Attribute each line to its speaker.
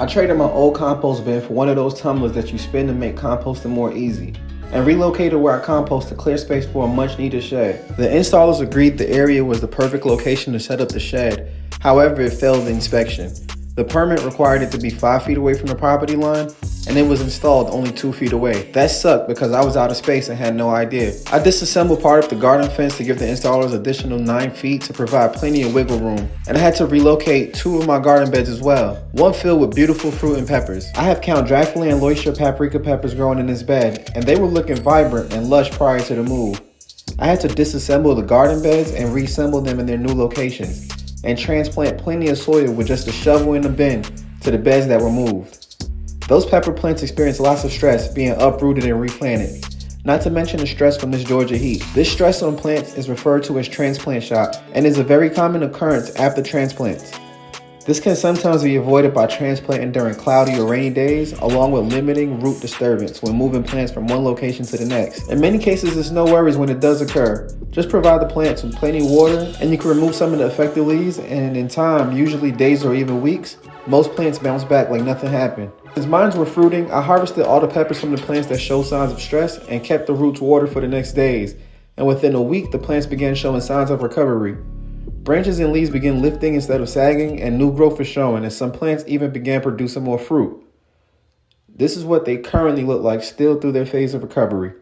Speaker 1: I traded my old compost bin for one of those tumblers that you spin to make composting more easy, and relocated where I compost to clear space for a much needed shed. The installers agreed the area was the perfect location to set up the shed, however it failed the inspection. The permit required it to be 5 feet away from the property line, and it was installed only 2 feet away. That sucked because I was out of space and had no idea. I disassembled part of the garden fence to give the installers additional 9 feet to provide plenty of wiggle room, and I had to relocate 2 of my garden beds as well, one filled with beautiful fruit and peppers. I have Count Dracula and Loisha paprika peppers growing in this bed, and they were looking vibrant and lush prior to the move. I had to disassemble the garden beds and reassemble them in their new locations, and transplant plenty of soil with just a shovel in the bin to the beds that were moved. Those pepper plants experienced lots of stress being uprooted and replanted, not to mention the stress from this Georgia heat. This stress on plants is referred to as transplant shock and is a very common occurrence after transplants. This can sometimes be avoided by transplanting during cloudy or rainy days, along with limiting root disturbance when moving plants from one location to the next. In many cases, it's no worries when it does occur. Just provide the plants with plenty of water, and you can remove some of the affected leaves, and in time, usually days or even weeks, most plants bounce back like nothing happened. As mine were fruiting, I harvested all the peppers from the plants that show signs of stress and kept the roots watered for the next days, and within a week, the plants began showing signs of recovery. Branches and leaves began lifting instead of sagging, and new growth is showing, and some plants even began producing more fruit. This is what they currently look like still through their phase of recovery.